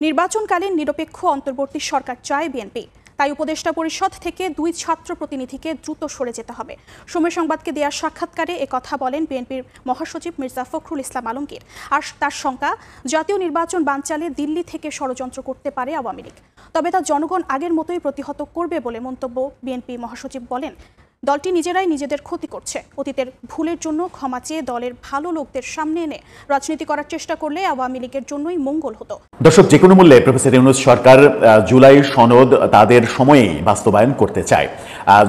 নির্বাচনকালীন নিরপেক্ষ অন্তর্বর্তী সরকার চায় বিএনপি। তাই উপদেষ্টা পরিষদ থেকে 2 ছাত্র প্রতিনিধিকে দ্রুত সরে যেতে হবে। সময় সংবাদকে দেওয়া সাক্ষাৎকারে একথা বলেন বিএনপির মহাসচিব মির্জা ফখরুল ইসলাম আলমগীর। আর তার শঙ্কা, জাতীয় নির্বাচন বানচালে দিল্লি থেকে ষড়যন্ত্র করতে পারে আওয়ামী লীগ। তবে তা জনগণ আগের মতোই প্রতিহত করবে বলে মন্তব্য বিএনপি মহাসচিব বলেন, দলটি নিজেরাই নিজেদের ক্ষতি করছে। অতীতের ভুলের জন্য ক্ষমা চেয়ে দলের ভালো লোকদের সামনে এনে রাজনীতি করার চেষ্টা করলে আওয়ামী লীগের জন্যই মঙ্গল হতো। দর্শক, যে কোনো মূল্যে প্রফেসর ইউনূস সরকার জুলাই সনদ তাদের সময়েই বাস্তবায়ন করতে চায়।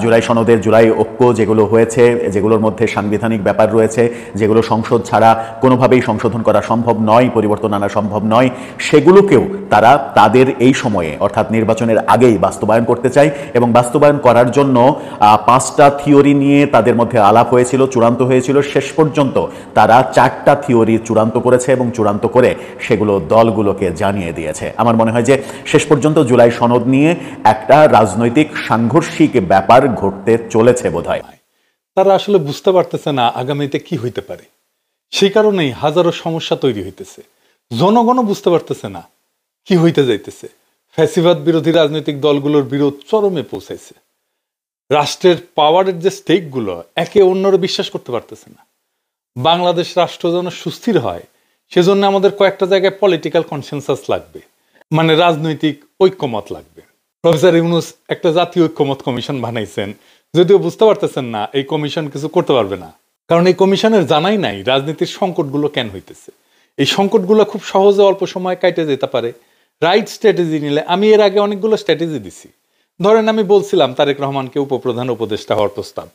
জুলাই সনদের জুলাই ঐক্য যেগুলো হয়েছে, যেগুলোর মধ্যে সাংবিধানিক ব্যাপার রয়েছে, যেগুলো সংসদ ছাড়া কোনোভাবেই সংশোধন করা সম্ভব নয়, পরিবর্তন আনা সম্ভব নয়, সেগুলোকেও তারা তাদের এই সময়ে অর্থাৎ নির্বাচনের আগেই বাস্তবায়ন করতে চায়। এবং বাস্তবায়ন করার জন্য 5টা থিওরি নিয়ে তাদের মধ্যে আলাপ হয়েছিল, চূড়ান্ত হয়েছিল। শেষ পর্যন্ত তারা 4টা থিওরি চূড়ান্ত করেছে এবং চূড়ান্ত করে সেগুলো দলগুলোকে জানিয়ে দিয়েছে। আমার মনে হয় যে শেষ পর্যন্ত জুলাই সনদ নিয়ে একটা রাজনৈতিক সাংঘর্ষিক ব্যাপার ঘটতে চলেছে বোধহয়। তারা আসলে বুঝতে পারতেছে না আগামীতে কি হইতে পারে, সেই কারণেই হাজারো সমস্যা তৈরি হইতেছে। জনগণও বুঝতে পারতেছে না কি হইতে যাইতেছে। ফ্যাসিবাদ বিরোধী রাজনৈতিক দলগুলোর বিরোধ চরমে পৌঁছাইছে। রাষ্ট্রের পাওয়ারের যে স্টেকগুলো একে অন্যরা বিশ্বাস করতে পারতেছে না। বাংলাদেশ রাষ্ট্র যেন সুস্থির হয়, সেজন্য আমাদের কয়েকটা জায়গায় পলিটিক্যাল কনসেনসাস লাগবে, মানে রাজনৈতিক ঐক্যমত লাগবে। প্রফেসর ইউনূস একটা জাতীয় ঐক্যমত কমিশন বানাইছেন, যদিও বুঝতে পারতেছেন না এই কমিশন কিছু করতে পারবে না, কারণ এই কমিশনের জানাই নাই রাজনীতির সংকটগুলো কেন হইতেছে। এই সংকটগুলো খুব সহজে অল্প সময় কাটে যেতে পারে রাইট স্ট্র্যাটেজি নিলে। আমি এর আগে অনেকগুলো স্ট্র্যাটেজি দিছি। ধরেন, আমি বলছিলাম তারেক রহমানকে উপপ্রধান উপদেষ্টা হওয়ার প্রস্তাব,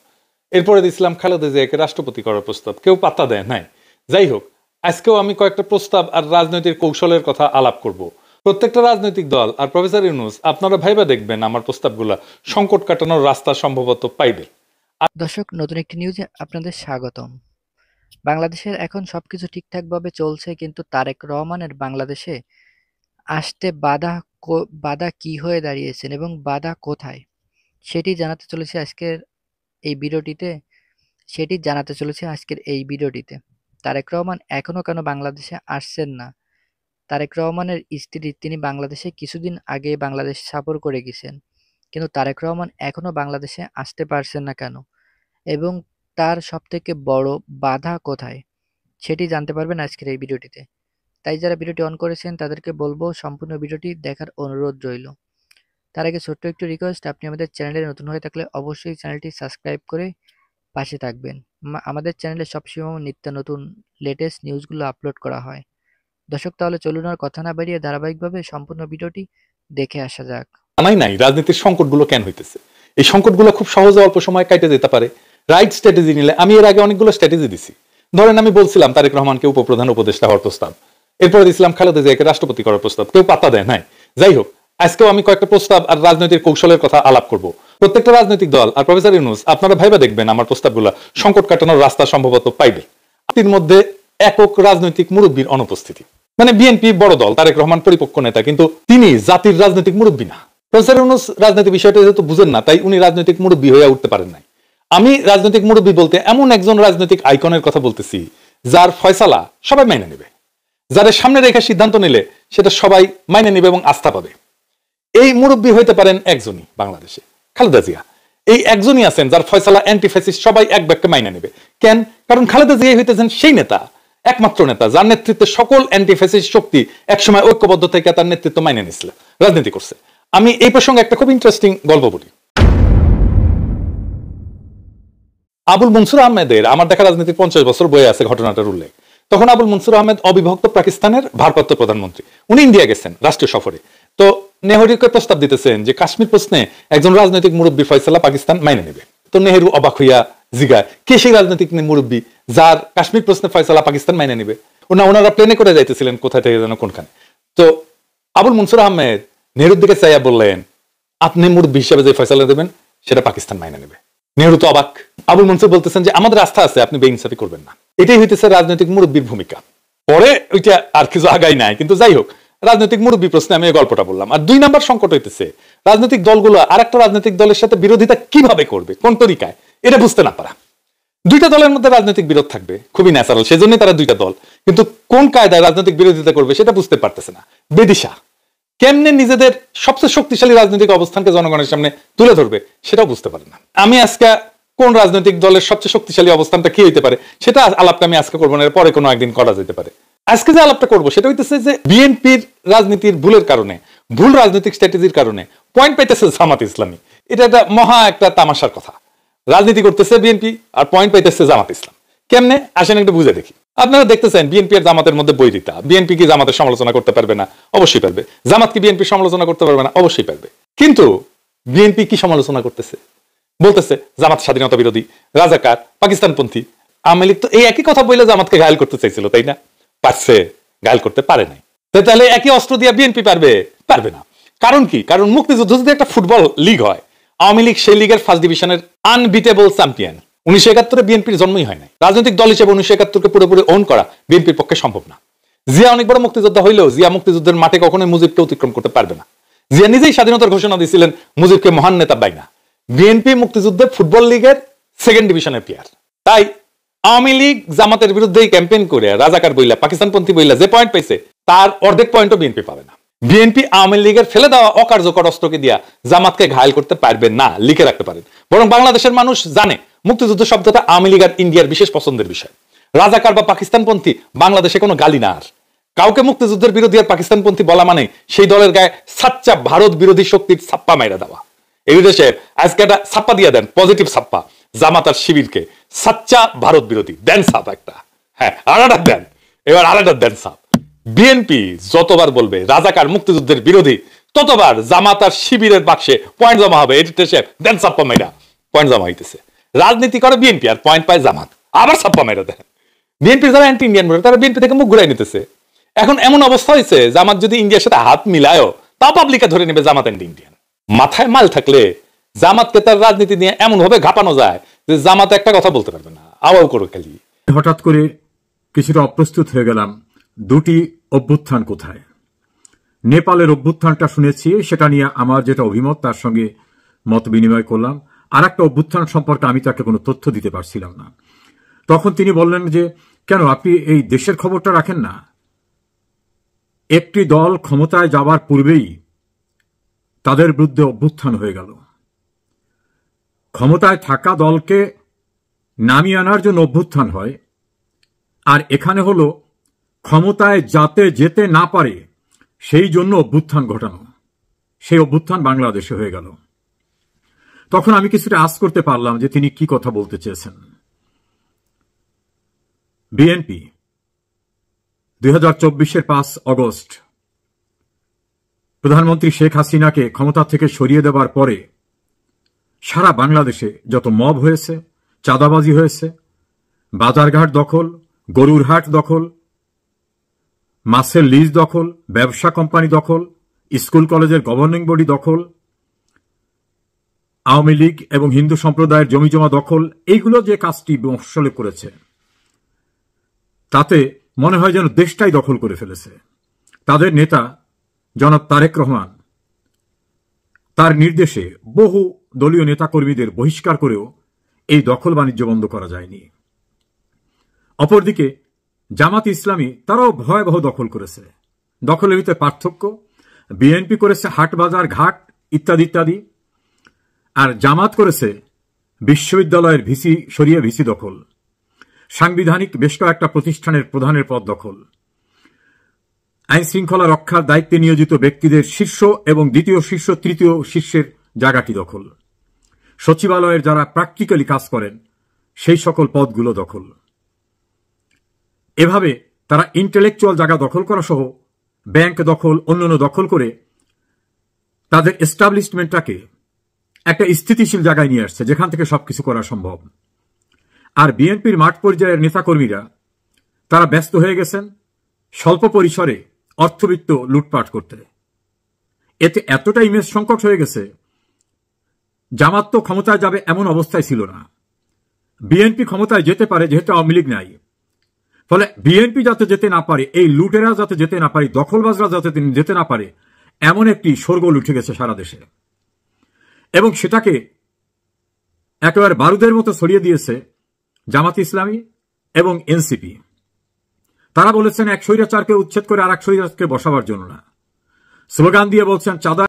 এরপরে দিছিলাম খালেদা জিয়াকে রাষ্ট্রপতি করার প্রস্তাব, কেউ পাত্তা দেয় নাই। যাই হোক, আজকেও আমি কয়েকটা প্রস্তাব আর রাজনৈতিক কৌশলের কথা আলাপ করব। প্রত্যেকটা রাজনৈতিক দল আর প্রফেসর ইউনূস আপনারা ভাইবা দেখবেন আমার প্রস্তাবগুলা সংকট কাটানোর রাস্তা সম্ভবত পাইবে। দর্শক, নতুন একটি নিউজে আপনাদের স্বাগতম। বাংলাদেশের এখন সবকিছু ঠিকঠাকভাবে চলছে, কিন্তু তারেক রহমানের বাংলাদেশে আসতে বাধা কি হয়ে দাঁড়িয়েছেন এবং বাধা কোথায়, সেটি জানাতে চলেছে আজকের এই ভিডিওটিতে। তারেক রহমান এখনো কেন বাংলাদেশে আসছেন না? তারেক রহমানের স্ত্রী, তিনি বাংলাদেশে কিছুদিন আগে বাংলাদেশ সফর করে গেছেন, কিন্তু তারেক রহমান এখনো বাংলাদেশে আসতে পারছেন না কেন এবং তার সবথেকে বড় বাধা কোথায়, সেটি জানতে পারবেন আজকের এই ভিডিওটিতে। তাই যারা ভিডিওটি অন করেছেন তাদেরকে বলবো সম্পূর্ণ ভিডিওটি দেখার অনুরোধ রইল। তার আগে ছোট্ট একটু রিকোয়েস্ট, আপনি আমাদের চ্যানেলে নতুন হয়ে থাকলে অবশ্যই চ্যানেলটি সাবস্ক্রাইব করে পাশে থাকবেন। আমাদের চ্যানেলে সবসময় নিত্য নতুন লেটেস্ট নিউজগুলো আপলোড করা হয়। দর্শক, তাহলে চলুন আর কথা না বাড়িয়ে ধারাবাহিকভাবে সম্পূর্ণ ভিডিওটি দেখে আসা যাক। জানাই নাই রাজনীতির সংকটগুলো কেন হইতেছে। এই সংকটগুলো খুব সহজে অল্প সময় কাটে যেতে পারে রাইট স্ট্র্যাটেজি নিলে। আমি এর আগে অনেকগুলো স্ট্র্যাটেজি দিছি। ধরেন, আমি বলছিলাম তারেক রহমানকে উপপ্রধান উপদেষ্টা হওয়ার প্রস্তাব, এরপরে দিছিলাম খালেদা জিয়াকে রাষ্ট্রপতি করার প্রস্তাব, কেউ পাত্তা দেয় নাই। যাই হোক, আজকেও আমি কয়েকটা প্রস্তাব আর রাজনৈতিক কৌশলের কথা আলাপ করব। প্রত্যেকটা রাজনৈতিক দল আর প্রফেসর ইউনূস আপনারা ভাইবা দেখবেন আমার প্রস্তাবগুলো সংকট কাটানোর রাস্তা সম্ভবত পাইবে। এর মধ্যে একক রাজনৈতিক মুরব্বীর অনুপস্থিতি, মানে বিএনপি বড় দল, তারেক রহমান পরিপক্ক নেতা, কিন্তু তিনি জাতির রাজনৈতিক মুরব্বী না। প্রফেসর ইউনূস রাজনৈতিক বিষয়টা যেহেতু বুঝেন না, তাই উনি রাজনৈতিক মুরব্বী হয়ে উঠতে পারেন নাই। আমি রাজনৈতিক মুরব্বী বলতে এমন একজন রাজনৈতিক আইকনের কথা বলতেছি যার ফয়সালা সবাই মাইনে নেবে, যাদের সামনে রেখে সিদ্ধান্ত নিলে সেটা সবাই মাইনে নেবে এবং আস্থা পাবে। এই মুরব্বী হইতে পারেন একজনই বাংলাদেশে, খালেদা জিয়া। এই একজনই আছেন যার ফয়সালা অ্যান্টিফ্যাসিস্ট সবাই এক বাক্যে মাইনে নেবে। কেন? কারণ খালেদা জিয়া হইতেছেন সেই নেতা, একমাত্র নেতা যার নেতৃত্বে সকল অ্যান্টিফ্যাসিস্ট শক্তি একসময় ঐক্যবদ্ধ থেকে তার নেতৃত্ব মাইনে নিয়েছিল, রাজনীতি করছে। আমি এই প্রসঙ্গে একটা খুব ইন্টারেস্টিং গল্প বলি। আবুল মনসুর আহমেদের আমার দেখা রাজনীতির 50 বছর বয়ে আছে ঘটনাটার উল্লেখ। তখন আবুল মনসুর আহমেদ অবিভক্ত পাকিস্তানের ভারপ্রাপ্ত প্রধানমন্ত্রী, উনি ইন্ডিয়া গেছেন রাষ্ট্রীয় সফরে। তো নেহরুকে প্রস্তাব দিতেছেন যে কাশ্মীর প্রশ্নে একজন রাজনৈতিক মুরব্বী ফয়সালা পাকিস্তান মাইনে নেবে। তো নেহরু অবাক হইয়া জিগায়, কে সেই রাজনৈতিক মুরব্বী যার কাশ্মীর প্রশ্নে ফয়সালা পাকিস্তান মাইনে নেবে? ওনারা প্লেনে করে যাইতেছিলেন কোথায় থেকে যেন কোনখানে। তো আবুল মনসুর আহমেদ নেহরুর দিকে চাইয়া বললেন, আপনি মুরব্বী হিসেবে যে ফয়সালা দেবেন সেটা পাকিস্তান মাইনে নেবে। নেহরু তো অবাক। আবুল মনসুর বলতেছেন যে আমাদের আস্থা আছে, আপনি বেইনসাফি করবেন না। এটাই হইতেছে রাজনৈতিক মুরব্বীর ভূমিকা। পরে ওইটা আর কিছু আগাই নাই, কিন্তু যাই হোক, রাজনৈতিক মুরব্বী প্রশ্নে আমি এই গল্পটা বললাম। আর 2 নাম্বার সংকট হইতেছে রাজনৈতিক দলগুলো আরেকটা রাজনৈতিক দলের সাথে বিরোধিতা কিভাবে করবে, কোন তরিকায়, এটা বুঝতে না পারা। 2টা দলের মধ্যে রাজনৈতিক বিরোধ থাকবে, খুবই ন্যাচারাল, সেজন্যই তারা 2টা দল, কিন্তু কোন কায়দায় রাজনৈতিক বিরোধিতা করবে সেটা বুঝতে পারতেছে না, বেদিশা। কেমনে নিজেদের সবচেয়ে শক্তিশালী রাজনৈতিক অবস্থানকে জনগণের সামনে তুলে ধরবে সেটাও বুঝতে পারে না। আমি আজকে কোন রাজনৈতিক দলের সবচেয়ে শক্তিশালী অবস্থানটা কি হইতে পারে সেটা আলাপটা আমি আজকে করবো না, পরে কোনো একদিন করা যেতে পারে। আজকে যে আলাপটা করবো সেটা হইতেছে যে বিএনপির রাজনীতির ভুলের কারণে, ভুল রাজনৈতিক স্ট্র্যাটেজির কারণে পয়েন্ট পাইতেছে জামাত ইসলামী। এটা একটা মহা একটা তামাশার কথা। রাজনীতি করতেছে বিএনপি আর পয়েন্ট পাইতেছে জামাত ইসলাম। কেমনে আসেন একটু বুঝে দেখি। আপনারা দেখতেছেন বিএনপি আর জামাতের মধ্যে বৈরিতা। বিএনপি কি জামাতের সমালোচনা করতে পারবে না? অবশ্যই পারবে। জামাত কি বিএনপির সমালোচনা করতে পারবে না? অবশ্যই পারবে। কিন্তু বিএনপি কি সমালোচনা করতেছে? বলতেছে জামাত স্বাধীনতা বিরোধী, রাজাকার, পাকিস্তানপন্থী। আওয়ামী লীগ তো এই একই কথা বলে জামাতকে ঘায়েল করতে চাইছিল, তাই না? পারছে? ঘায়েল করতে পারে নাই। তাহলে একই অস্ত্র দিয়ে বিএনপি পারবে? পারবে না। কারণ কি? কারণ মুক্তিযুদ্ধ যদি একটা ফুটবল লিগ হয়, আওয়ামী লীগ সেই লিগের ফার্স্ট ডিভিশনের আনবিটেবল চ্যাম্পিয়ন। 1971 বিএনপির জন্মই হয় নাই। রাজনৈতিক দল হিসেবে 1971-কে পুরোপুরি ওন করা বিএনপির পক্ষে সম্ভব না। জিয়া অনেক বড় মুক্তিযোদ্ধা হইলেও জিয়া মুক্তিযুদ্ধের মাঠে কখনোই মুজিবকে অতিক্রম করতে পারবে না। জিয়া নিজেই স্বাধীনতার ঘোষণা দিয়েছিলেন, মুজিবকে মহান নেতা পাই না। বিএনপি মুক্তিযুদ্ধে ফুটবল লিগের সেকেন্ড ডিভিশনের প্লেয়ার। তাই আওয়ামী লীগ জামাতের বিরুদ্ধে ক্যাম্পেইন করে রাজাকার বইলা, পাকিস্তানপন্থী বইলা যে পয়েন্ট পাইছে তার অর্ধেক পয়েন্টও বিএনপি পাবে না। বিএনপি আওয়ামী লীগের ফেলে দেওয়া অকার্যকর অস্ত্রকে দিয়া জামাতকে ঘায়েল করতে পারবে না, লিখে রাখতে পারেন। বরং বাংলাদেশের মানুষ জানে মুক্তিযুদ্ধ শব্দটা আওয়ামী লীগ আর ইন্ডিয়ার বিশেষ পছন্দের বিষয়। রাজাকার বা পাকিস্তানপন্থী বাংলাদেশে কোনো গালি না। আর কাউকে মুক্তিযুদ্ধের বিরোধী আর পাকিস্তানপন্থী বলা মানে সেই দলের গায়ে সাচ্চা ভারত বিরোধী শক্তির ছাপ্পা মাইরা দেওয়া। এই দেশে আজকে একটা ছাপ্পা দিয়ে দেন, পজিটিভ ছাপ্পা, জামাত আর শিবিরকে সাচ্চা ভারত বিরোধী দেন ছাপ একটা। হ্যাঁ, আলাদা দেন, এবার আলাদা দেন ছাপ। বিএনপি যতবার বলবে রাজাকার মুক্তিযুদ্ধের বিরোধী, ততবার জামাত আর শিবিরের বাক্সে পয়েন্ট জমা হবে। এডিটর সাহেব দেন ছাপ্পা মাইরা, পয়েন্ট জমা হইতেছে। রাজনীতি করে বিএনপি আর পয়েন্ট পায় জামাত, আবার ছাপ্পা মাইরা দেন। বিএনপির যারা অ্যান্টি ইন্ডিয়ান ভোটার তারা বিএনপি থেকে মুখ ঘুরাই নিতেছে। এখন এমন অবস্থা হয়েছে জামাত যদি ইন্ডিয়ার সাথে হাত মিলায়ও তাও পাবলিকে ধরে নেবে জামাত অ্যান্টি ইন্ডিয়ান। মাথায় মাল থাকলে জামাতকে তার রাজনীতি নিয়ে এমন ভাবে ঘাপানো যায় যে জামাত একটা কথা বলতে পারবে না, আওয়াও করো খালি। হঠাৎ করে কিছুটা অপ্রস্তুত হয়ে গেলাম। দুটি অভ্যুত্থান কোথায়? নেপালের অভ্যুত্থানটা শুনেছি, সেটা নিয়ে আমার যেটা অভিমত তার সঙ্গে মত বিনিময় করলাম। আর একটা অভ্যুত্থান সম্পর্কে আমি তাকে কোনো তথ্য দিতে পারছিলাম না। তখন তিনি বললেন যে কেন আপনি এই দেশের খবরটা রাখেন না? একটি দল ক্ষমতায় যাবার পূর্বেই তাদের বিরুদ্ধে অভ্যুত্থান হয়ে গেল। ক্ষমতায় থাকা দলকে নামিয়ে আনার জন্য অভ্যুত্থান হয়, আর এখানে হলো ক্ষমতায় যাতে যেতে না পারে সেই জন্য অভ্যুত্থান ঘটানো। সেই অভ্যুত্থান বাংলাদেশে হয়ে গেল। তখন আমি কিছুটা আঁচ করতে পারলাম যে তিনি কি কথা বলতে চেয়েছেন। বিএনপি 2024-এর 5 অগস্ট প্রধানমন্ত্রী শেখ হাসিনাকে ক্ষমতা থেকে সরিয়ে দেবার পরে সারা বাংলাদেশে যত মব হয়েছে, চাঁদাবাজি হয়েছে, বাজারঘাট দখল, গরুর হাট দখল, মাছের লিজ দখল, ব্যবসা কোম্পানি দখল, স্কুল কলেজের গভর্নিং বডি দখল, আওয়ামী লীগ এবং হিন্দু সম্প্রদায়ের জমিজমা দখল, এইগুলো যে কাজটি মফস্বলে করেছে তাতে মনে হয় যেন দেশটাই দখল করে ফেলেছে। তাদের নেতা জনাব তারেক রহমান তার নির্দেশে বহু দলীয় নেতাকর্মীদের বহিষ্কার করেও এই দখল বাণিজ্য বন্ধ করা যায়নি। অপরদিকে জামাত ইসলামী তারাও ভয়াবহ দখল করেছে। দখলের ভিতরে পার্থক্য, বিএনপি করেছে হাট বাজার ঘাট ইত্যাদি ইত্যাদি, আর জামাত করেছে বিশ্ববিদ্যালয়ের ভিসি সরিয়ে ভিসি দখল, সাংবিধানিক বেশ কয়েকটা প্রতিষ্ঠানের প্রধানের পদ দখল, আইন শৃঙ্খলা রক্ষার দায়িত্বে নিয়োজিত ব্যক্তিদের শীর্ষ এবং দ্বিতীয় শীর্ষ তৃতীয় শীর্ষের জায়গাটি দখল, সচিবালয়ের যারা প্র্যাকটিক্যালি কাজ করেন সেই সকল পদগুলো দখল। এভাবে তারা ইন্টেলেকচুয়াল জায়গা দখল করা সহ ব্যাংক দখল অন্যান্য দখল করে তাদের এস্টাবলিশমেন্টটাকে একটা স্থিতিশীল জায়গায় নিয়ে আসছে যেখান থেকে সবকিছু করা সম্ভব। আর বিএনপির মাঠ পর্যায়ের নেতাকর্মীরা তারা ব্যস্ত হয়ে গেছেন স্বল্প পরিসরে অর্থবিত্ত লুটপাট করতে। এতে এতটা ইমেজ সংকট হয়ে গেছে, জামাত তো ক্ষমতায় যাবে এমন অবস্থায় ছিল না। বিএনপি ক্ষমতায় যেতে পারে যেহেতু আওয়ামী লীগ নাই, ফলে বিএনপি যাতে যেতে না পারে, এই লুটেরা যাতে যেতে না পারে, দখলবাজরা যাতে যেতে না পারে, এমন একটি শোরগোল উঠে গেছে সারা দেশে। এবং সেটাকে একেবারে বারুদের মতো ছড়িয়ে দিয়েছে জামাত ইসলামী এবং এনসিপি। তারা বলেছেন এক স্বৈরাচারকে উচ্ছেদ করে আর এক স্বৈরাচারকে বসাবার জন্য না, স্লোগান দিয়ে বলছেন চাঁদা